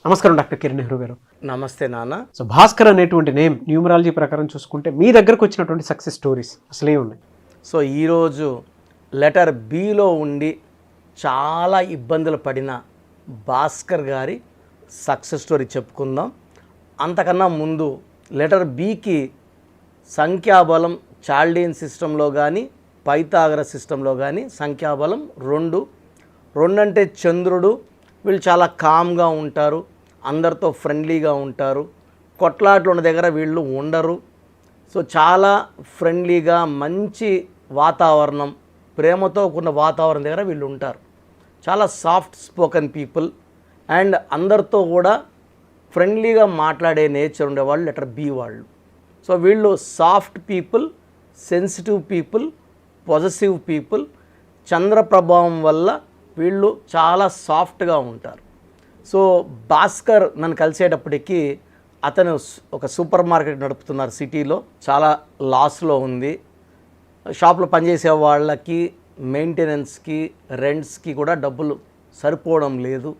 నమస్కారం డాక్టర్ కిరణ్ నెహ్రూ గారు. నమస్తే నాన్న. సో భాస్కర్ అనేటువంటి నేమ్ న్యూమరాలజీ ప్రకారం చూసుకుంటే మీ దగ్గరకు వచ్చినటువంటి సక్సెస్ స్టోరీస్ అసలే ఉన్నాయి. సో ఈరోజు లెటర్ బిలో ఉండి చాలా ఇబ్బందులు పడిన భాస్కర్ గారి సక్సెస్ స్టోరీ చెప్పుకుందాం. అంతకన్నా ముందు లెటర్ బికి సంఖ్యాబలం చాల్డీన్ సిస్టంలో కానీ పైథాగరస్ సిస్టంలో కానీ సంఖ్యాబలం 2 అంటే చంద్రుడు. వీళ్ళు చాలా కామ్గా ఉంటారు, అందరితో ఫ్రెండ్లీగా ఉంటారు, కొట్లాట్లు ఉన్న దగ్గర వీళ్ళు ఉండరు. సో చాలా ఫ్రెండ్లీగా మంచి వాతావరణం, ప్రేమతో కూడిన వాతావరణం దగ్గర వీళ్ళు ఉంటారు. చాలా సాఫ్ట్ స్పోకెన్ పీపుల్ అండ్ అందరితో కూడా ఫ్రెండ్లీగా మాట్లాడే నేచర్ ఉండేవాళ్ళు లెటర్ బి వాళ్ళు. సో వీళ్ళు soft people, sensitive people, possessive people. చంద్ర ప్రభావం వల్ల వీళ్ళు చాలా సాఫ్ట్గా ఉంటారు. సో భాస్కర్ నన్ను కలిసేటప్పటికీ అతను ఒక సూపర్ మార్కెట్ నడుపుతున్నారు సిటీలో, చాలా లాస్లో ఉంది. షాప్లో పనిచేసే వాళ్ళకి మెయింటెనెన్స్కి రెంట్స్కి కూడా డబ్బులు సరిపోవడం లేదు.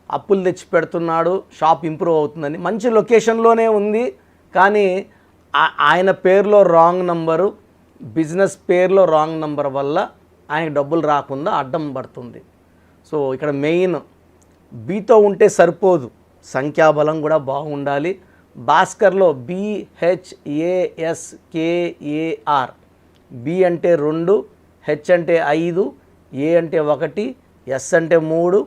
అప్పులు తెచ్చి పెడుతున్నాడు. షాప్ ఇంప్రూవ్ అవుతుందని మంచి లొకేషన్లోనే ఉంది, కానీ ఆయన పేరులో రాంగ్ నంబరు, బిజినెస్ పేరులో రాంగ్ నంబర్ వల్ల ఆయనకు డబ్బులు రాకుండా అడ్డం పడుతుంది. సో ఇక్కడ మెయిన్ బీతో ఉంటే సరిపోదు, సంఖ్యాబలం కూడా బాగుండాలి. భాస్కర్లో BHASKAR, బి అంటే 2, హెచ్ అంటే 5, ఏ అంటే 1, ఎస్ అంటే 3,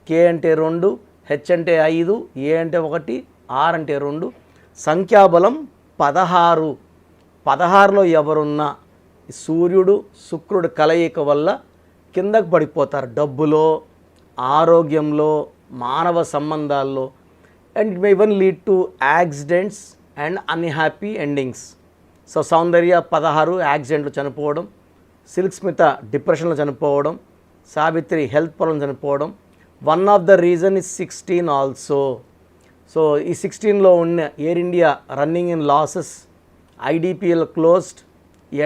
కే అంటే 2, హెచ్ అంటే 5, ఏ అంటే 1, ఆర్ అంటే 2. సంఖ్యాబలం 16. 16లో ఎవరున్నా సూర్యుడు శుక్రుడు కలయిక వల్ల కిందకు పడిపోతారు, డబ్బులో, ఆరోగ్యంలో, మానవ సంబంధాల్లో. And it may even lead to accidents and unhappy endings. So Soundarya 16 యాక్సిడెంట్లు చనిపోవడం, సిల్క్ స్మిత డిప్రెషన్లో చనిపోవడం, సావిత్రి హెల్త్ ప్రాబ్లం చనిపోవడం. One of the reason is 16 also. So ఈ 16లో ఉన్న Air India running in losses, IDPL closed,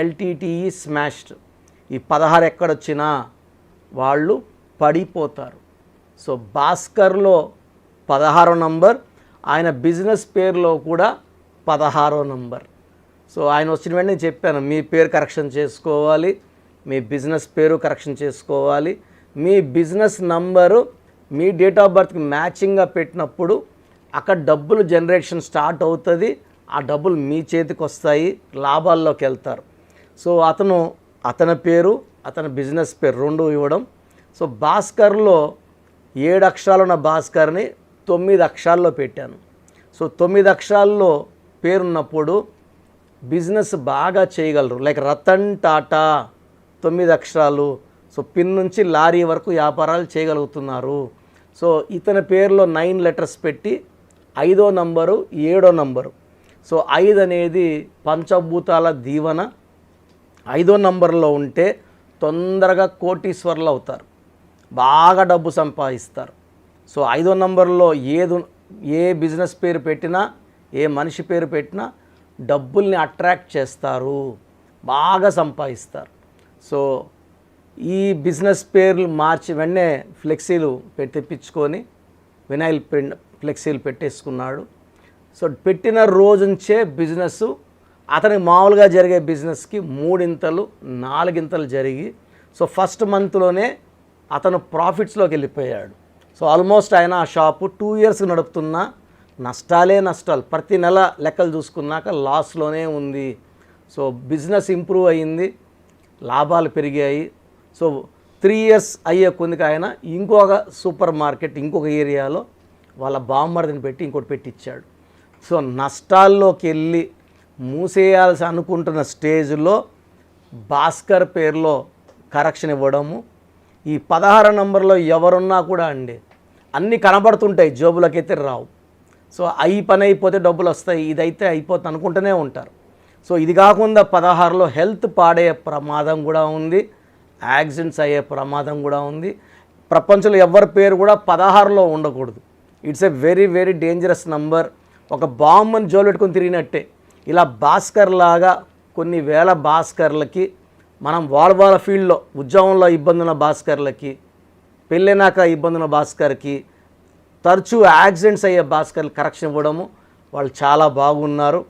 LTTE smashed. ఈ 16 ఎక్కడొచ్చినా వాళ్ళు పడిపోతారు. సో భాస్కర్లో 16 నంబర్, ఆయన బిజినెస్ పేరులో కూడా 16 నంబర్. సో ఆయన వచ్చిన వెంటనే చెప్పాను, మీ పేరు కరెక్షన్ చేసుకోవాలి, మీ బిజినెస్ పేరు కరెక్షన్ చేసుకోవాలి, మీ బిజినెస్ నంబరు మీ డేట్ ఆఫ్ బర్త్కి మ్యాచింగ్గా పెట్టినప్పుడు అక్కడ డబ్బులు జనరేషన్ స్టార్ట్ అవుతుంది, ఆ డబ్బులు మీ చేతికి వస్తాయి, లాభాల్లోకి వెళ్తారు. సో అతని పేరు, అతని బిజినెస్ పేరు 2 ఇవ్వడం. సో భాస్కర్లో 7 అక్షరాలు ఉన్న భాస్కర్ని 9 అక్షరాల్లో పెట్టాను. సో 9 అక్షరాల్లో పేరున్నప్పుడు బిజినెస్ బాగా చేయగలరు. లైక్ రతన్ టాటా 9 అక్షరాలు. సో పిన్ నుంచి లారీ వరకు వ్యాపారాలు చేయగలుగుతున్నారు. సో ఇతని పేరులో 9 లెటర్స్ పెట్టి 5వ నంబరు 7వ నంబరు. సో 5 అనేది పంచభూతాల దీవెన. 5వ నంబర్లో ఉంటే తొందరగా కోటీశ్వర్లు అవుతారు, బాగా డబ్బు సంపాదిస్తారు. సో 5వ నంబర్లో ఏ బిజినెస్ పేరు పెట్టినా, ఏ మనిషి పేరు పెట్టినా డబ్బుల్ని అట్రాక్ట్ చేస్తారు, బాగా సంపాదిస్తారు. సో ఈ బిజినెస్ పేర్లు మార్చి వెంటనే ఫ్లెక్సీలు తెప్పించుకొని వినైల్ ఫ్లెక్సీలు పెట్టేసుకున్నాడు. సో పెట్టిన రోజు నుంచే బిజినెస్ అతనికి మామూలుగా జరిగే బిజినెస్కి 3 ఇంతలు 4 ఇంతలు జరిగి, సో ఫస్ట్ మంత్లోనే అతను ప్రాఫిట్స్లోకి వెళ్ళిపోయాడు. సో ఆల్మోస్ట్ ఆయన ఆ షాపు 2 ఇయర్స్ నడుపుతున్నా నష్టాలు, ప్రతి నెల లెక్కలు చూసుకున్నాక లాస్లోనే ఉంది. సో బిజినెస్ ఇంప్రూవ్ అయ్యింది, లాభాలు పెరిగాయి. సో 3 ఇయర్స్ అయ్యే కొద్దికి ఆయన ఇంకొక సూపర్ మార్కెట్ ఇంకొక ఏరియాలో వాళ్ళ బామ్మర్దిని పెట్టి ఇంకోటి పెట్టించాడు. సో నష్టాల్లోకి వెళ్ళి మూసేయాల్సి అనుకుంటున్న స్టేజ్లో భాస్కర్ పేరులో కరెక్షన్ ఇవ్వడము. ఈ 16 నంబర్లో ఎవరున్నా కూడా అండి అన్నీ కనబడుతుంటాయి, జోబులకైతే రావు. సో ఈ పని అయిపోతే డబ్బులు వస్తాయి, ఇదైతే అయిపోతుంది అనుకుంటూనే ఉంటారు. సో ఇది కాకుండా 16లో హెల్త్ పాడే ప్రమాదం కూడా ఉంది, యాక్సిడెంట్స్ అయ్యే ప్రమాదం కూడా ఉంది. ప్రపంచంలో ఎవరి పేరు కూడా 16లో ఉండకూడదు. It's a very very dangerous number. ఒక బాంబుని జోలు పెట్టుకొని తిరిగినట్టే. ఇలా భాస్కర్ లాగా కొన్ని వేల భాస్కర్లకి మనం వాళ్ళ ఫీల్డ్లో ఉద్యోగంలో ఇబ్బంది ఉన్న భాస్కర్లకి, పెళ్ళైనాక ఇబ్బంది ఉన్న భాస్కర్కి, తరచూ యాక్సిడెంట్స్ అయ్యే భాస్కర్లు కరెక్షన్ ఇవ్వడము, వాళ్ళు చాలా బాగున్నారు.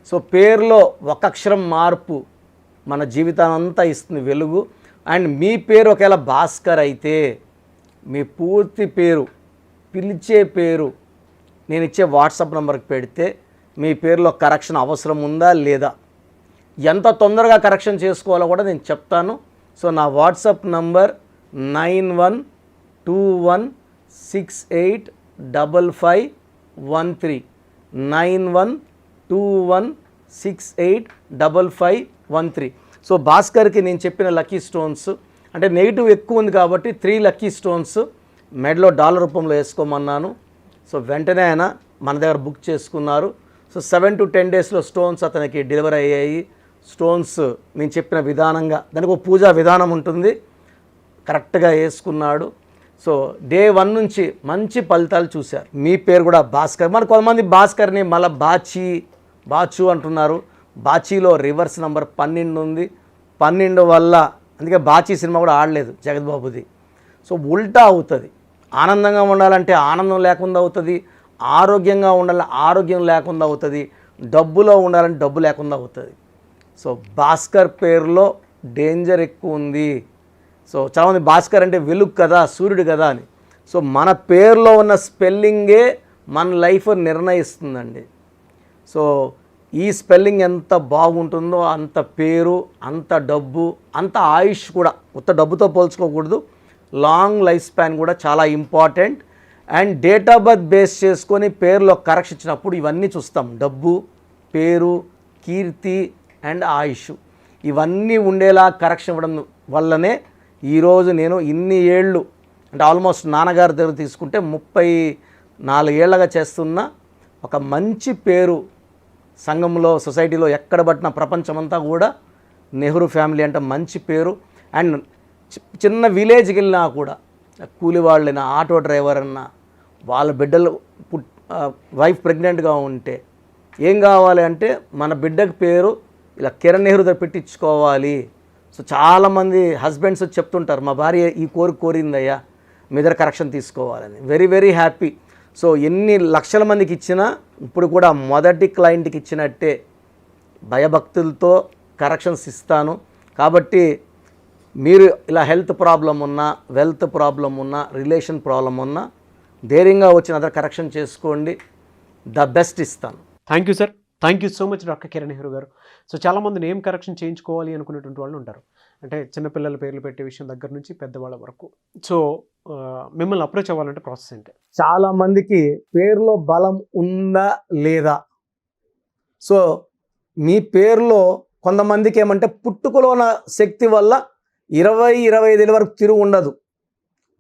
సో పేరులో ఒక అక్షరం మార్పు మన జీవితాన్ని అంతా ఇస్తుంది వెలుగు. అండ్ మీ పేరు ఒకవేళ భాస్కర్ అయితే మీ పూర్తి పేరు, పిలిచే పేరు నేను ఇచ్చే వాట్సాప్ నెంబర్కి పెడితే మీ పేరులో కరెక్షన్ అవసరం ఉందా లేదా, ఎంత తొందరగా కరెక్షన్ చేసుకోవాలో కూడా నేను చెప్తాను. సో నా వాట్సాప్ నంబర్ 9121685513 9121685513. సో భాస్కర్కి నేను చెప్పిన లక్కీ స్టోన్స్ అంటే నెగిటివ్ ఎక్కువ ఉంది కాబట్టి 3 లక్కీ స్టోన్స్ మెడలో డాలర్ రూపంలో వేసుకోమన్నాను. సో వెంటనే ఆయన మన దగ్గర బుక్ చేసుకున్నారు. సో 7 to 10 డేస్లో స్టోన్స్ అతనికి డెలివరీ అయ్యాయి. స్టోన్స్ నేను చెప్పిన విధానంగా, దానికి ఒక పూజా విధానం ఉంటుంది, కరెక్ట్గా వేసుకున్నాడు. సో డే 1 నుంచి మంచి ఫలితాలు చూశారు. మీ పేరు కూడా భాస్కర్. మరి కొంతమంది భాస్కర్ని మళ్ళీ బాచు అంటున్నారు. బాచీలో రివర్స్ నెంబర్ 12 ఉంది. 12 వల్ల అందుకే బాచీ సినిమా కూడా ఆడలేదు జగద్బాబుది. సో ఉల్టా అవుతుంది. ఆనందంగా ఉండాలంటే ఆనందం లేకుండా అవుతుంది, ఆరోగ్యంగా ఉండాలంటే ఆరోగ్యం లేకుండా అవుతుంది, డబ్బులో ఉండాలంటే డబ్బు లేకుండా అవుతుంది. సో భాస్కర్ పేరులో డేంజర్ ఎక్కువ ఉంది. సో చాలామంది భాస్కర్ అంటే వెలుగు కదా, సూర్యుడు కదా అని. సో మన పేరులో ఉన్న స్పెల్లింగే మన లైఫ్ నిర్ణయిస్తుందండి. సో ఈ స్పెల్లింగ్ ఎంత బాగుంటుందో అంత పేరు, అంత డబ్బు, అంత ఆయుష్ కూడా. కొత్త డబ్బుతో పోల్చుకోకూడదు, లాంగ్ లైఫ్ స్పాన్ కూడా చాలా important. And date of birth base చేసుకొని పేరులో కరెక్షన్ ఇచ్చినప్పుడు ఇవన్నీ చూస్తాం. డబ్బు, పేరు, కీర్తి అండ్ ఆయుష్ ఇవన్నీ ఉండేలా కరెక్షన్ ఇవ్వడం వల్లనే ఈరోజు నేను ఇన్ని ఏళ్ళు అంటే ఆల్మోస్ట్ నాన్నగారి దగ్గర తీసుకుంటే 34 ఏళ్ళగా చేస్తున్న ఒక మంచి పేరు సంఘంలో, సొసైటీలో ఎక్కడ పట్టిన ప్రపంచమంతా కూడా నెహ్రూ ఫ్యామిలీ అంటే మంచి పేరు. అండ్ చిన్న విలేజ్కి వెళ్ళినా కూడా కూలి వాళ్ళైనా, ఆటో డ్రైవర్ అన్నా, వాళ్ళ బిడ్డలు వైఫ్ ప్రెగ్నెంట్గా ఉంటే ఏం కావాలి అంటే మన బిడ్డకి పేరు ఇలా కిరణ్ నెహ్రూ దగ్గర పెట్టించుకోవాలి. సో చాలామంది హస్బెండ్స్ చెప్తుంటారు, మా భార్య ఈ కోరిందయ్యా, మీ దగ్గర కరెక్షన్ తీసుకోవాలని. Very very happy. సో ఎన్ని లక్షల మందికి ఇచ్చినా ఇప్పుడు కూడా మొదటి క్లయింట్కి ఇచ్చినట్టే భయభక్తులతో కరెక్షన్స్ ఇస్తాను. కాబట్టి మీరు ఇలా హెల్త్ ప్రాబ్లం ఉన్నా, వెల్త్ ప్రాబ్లం ఉన్నా, రిలేషన్ ప్రాబ్లం ఉన్నా ధైర్యంగా వచ్చిన అదర్ కరెక్షన్ చేసుకోండి. ద బెస్ట్ ఇస్తాను. Thank you sir. Thank you so much doctor Kiran Nehru గారు. సో చాలామంది నేమ్ కరెక్షన్ చేయించుకోవాలి అనుకునేటువంటి వాళ్ళు ఉంటారు, అంటే చిన్నపిల్లల పేర్లు పెట్టే విషయం దగ్గర నుంచి పెద్దవాళ్ళ వరకు. సో మిమ్మల్ని అప్రోచ్ అవ్వాలంటే ప్రాసెస్ ఏంటి? చాలామందికి పేరులో బలం ఉందా లేదా. సో మీ పేరులో కొంతమందికి ఏమంటే పుట్టుకలో ఉన్న శక్తి వల్ల 20-25 ఏళ్ళ వరకు తిరుగు ఉండదు.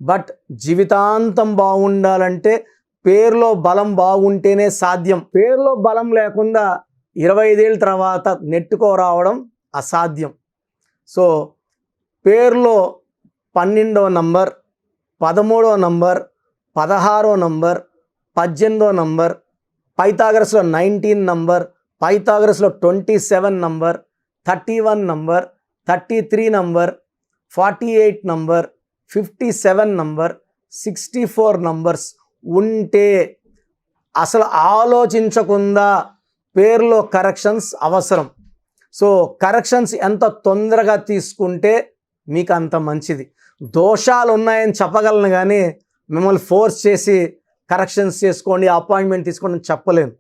బట్ జీవితాంతం బాగుండాలంటే పేరులో బలం బాగుంటేనే సాధ్యం. పేరులో బలం లేకుండా 25 ఏళ్ళ తర్వాత నెట్టుకోరావడం అసాధ్యం. సో పేరులో 12వ నంబర్, 13వ నంబర్, 16వ నంబర్, 18వ నంబర్, పైథాగరస్లో 19 నంబర్, పైథాగరస్లో 27 number, 31 number, 33 number, 48 number, 57 number, 64 numbers ఉంటే అసలు ఆలోచించకుండా పేరులో కరెక్షన్స్ అవసరం. సో కరెక్షన్స్ ఎంత తొందరగా తీసుకుంటే మీకు అంత మంచిది. దోషాలు ఉన్నాయని చెప్పగలను కానీ మిమ్మల్ని ఫోర్స్ చేసి కరెక్షన్స్ చేసుకోండి, అపాయింట్మెంట్ తీసుకోండి అని చెప్పలేను.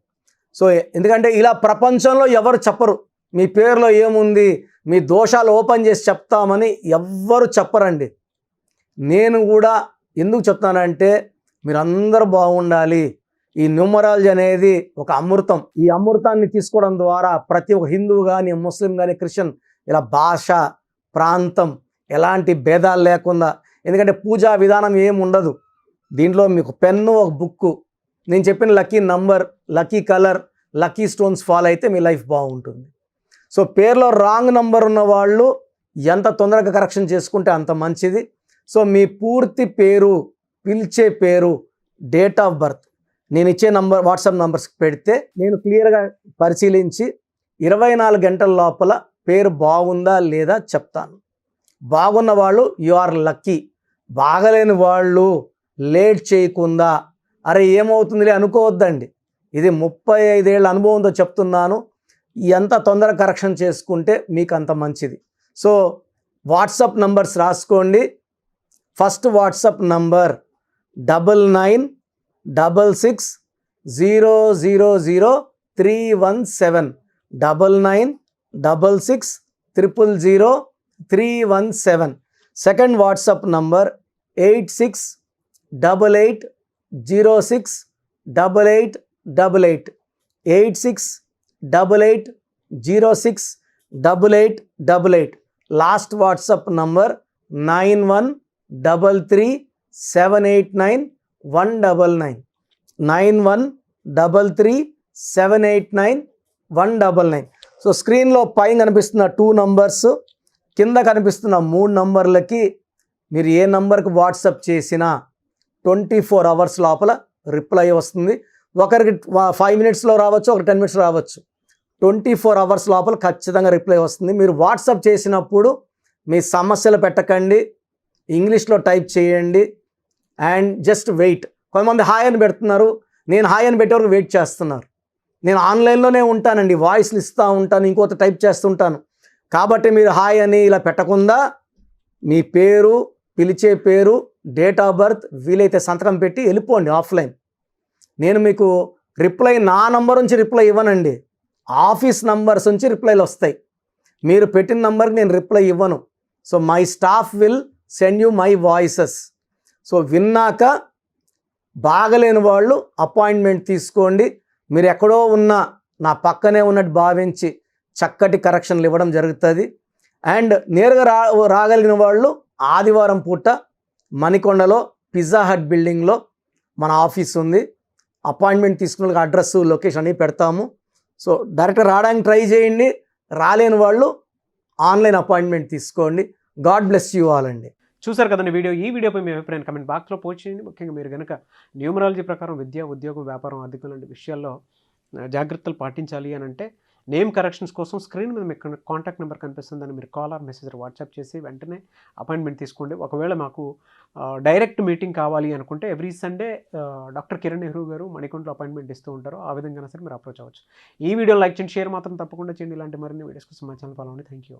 సో ఎందుకంటే ఇలా ప్రపంచంలో ఎవరు చెప్పరు. మీ పేరులో ఏముంది, మీ దోషాలు ఓపెన్ చేసి చెప్తామని ఎవ్వరు చెప్పరండి. నేను కూడా ఎందుకు చెప్తానంటే మీరందరూ బాగుండాలి. ఈ న్యూమరాలజీ అనేది ఒక అమృతం. ఈ అమృతాన్ని తీసుకోవడం ద్వారా ప్రతి ఒక్క హిందువు కానీ, ముస్లిం కానీ, క్రిస్టియన్ ఇలా భాష, ప్రాంతం ఎలాంటి భేదాలు లేకుండా, ఎందుకంటే పూజా విధానం ఏమి ఉండదు దీంట్లో. మీకు పెన్ను, ఒక బుక్కు, నేను చెప్పిన lucky number, lucky colour, lucky stones follow అయితే మీ లైఫ్ బాగుంటుంది. సో పేరులో రాంగ్ నంబర్ ఉన్న వాళ్ళు ఎంత తొందరగా కరెక్షన్ చేసుకుంటే అంత మంచిది. సో మీ పూర్తి పేరు, పిలిచే పేరు, డేట్ ఆఫ్ బర్త్ నేను ఇచ్చే నంబర్, వాట్సాప్ నంబర్స్కి పెడితే నేను క్లియర్గా పరిశీలించి 24 గంటల లోపల పేరు బాగుందా లేదా చెప్తాను. బాగున్న వాళ్ళు యు ఆర్ లక్కీ. బాగలేని వాళ్ళు లేట్ చేయకుండా అరే ఏమవుతుందిలే అనుకోవద్దండి. ఇది 35 ఏళ్ళ అనుభవంతో చెప్తున్నాను. ఎంత తొందరగా కరెక్షన్ చేసుకుంటే మీకు అంత మంచిది. సో వాట్సాప్ నంబర్స్ రాసుకోండి. First WhatsApp number 9966000317 9966000317. Second WhatsApp number 8688068888 8688068888. Last WhatsApp number 9133789199 9133789199. So స్క్రీన్లో పైన కనిపిస్తున్న 2 నంబర్స్, కింద కనిపిస్తున్న 3 నంబర్లకి మీరు ఏ నంబర్కి వాట్సాప్ చేసినా 24 అవర్స్ లోపల రిప్లై వస్తుంది. ఒకరికి 5 మినిట్స్లో రావచ్చు, ఒక 10 మినిట్స్ రావచ్చు. 24 అవర్స్ లోపల ఖచ్చితంగా రిప్లై వస్తుంది. మీరు వాట్సాప్ చేసినప్పుడు మీ సమస్యలు పెట్టకండి, ఇంగ్లీష్లో టైప్ చేయండి అండ్ జస్ట్ వెయిట్. కొంతమంది హాయ్ అని పెడుతున్నారు, నేను హాయ్ అని పెట్టే వరకు వెయిట్ చేస్తున్నారు. నేను ఆన్లైన్లోనే ఉంటానండి, వాయిస్లు ఇస్తూ ఉంటాను, ఇంకొక టైప్ చేస్తుంటాను. కాబట్టి మీరు హాయ్ అని ఇలా పెట్టకుండా మీ పేరు, పిలిచే పేరు, డేట్ ఆఫ్ బర్త్, వీలైతే సంతకం పెట్టి వెళ్ళిపోండి ఆఫ్లైన్. నేను మీకు రిప్లై నా నంబర్ నుంచి రిప్లై ఇవ్వనండి, ఆఫీస్ నంబర్స్ నుంచి రిప్లైలు వస్తాయి. మీరు పెట్టిన నంబర్కి నేను రిప్లై ఇవ్వను. So my staff will send you my voices. So విన్నాక బాగలేని వాళ్ళు అపాయింట్మెంట్ తీసుకోండి. మీరు ఎక్కడో ఉన్నా నా పక్కనే ఉన్నట్టు భావించి చక్కటి కరెక్షన్లు ఇవ్వడం జరుగుతుంది. అండ్ నేరుగా రాగలిగిన వాళ్ళు ఆదివారం పూట మణికొండలో పిజ్జా హట్ బిల్డింగ్లో మన ఆఫీస్ ఉంది. అపాయింట్మెంట్ తీసుకున్న వాళ్ళకి అడ్రస్, లొకేషన్ అన్నీ పెడతాము. సో డైరెక్ట్గా రావడానికి ట్రై చేయండి. రాలేని వాళ్ళు ఆన్లైన్ అపాయింట్మెంట్ తీసుకోండి. గాడ్ బ్లెస్ యూ ఆల్ అండి. చూసారు కదండి వీడియో. ఈ వీడియోపై మీ అభిప్రాయం కమెంట్ బాక్స్లో పోస్ట్ చేయండి. ముఖ్యంగా మీరు కనుక న్యూమరాలజీ ప్రకారం విద్య, ఉద్యోగం, వ్యాపారం, ఆర్థికం లాంటి విషయాల్లో జాగ్రత్తలు పాటించాలి అని అంటే నేమ్ కరెక్షన్స్ కోసం స్క్రీన్ మీద మీకు కాంటాక్ట్ నెంబర్ కనిపిస్తుందని మీరు కాల్ ఆర్ మెసేజ్ వాట్సాప్ చేసి వెంటనే అపాయింట్మెంట్ తీసుకోండి. ఒకవేళ మాకు డైరెక్ట్ మీటింగ్ కావాలి అనుకుంటే every Sunday doctor Kiran Nehru గారు మణికొండలో అపాయింట్మెంట్ ఇస్తూ ఉంటారు. ఆ విధంగా సరే మీరు అప్రోచ్ అవ్వచ్చు. ఈ వీడియో లైక్ చేయండి, షేర్ మాత్రం తప్పకుండా చేయండి. ఇలాంటి మరిన్ని వీడియోస్ కోసం మా ఛానల్ ఫాలో అవ్వండి. Thank you.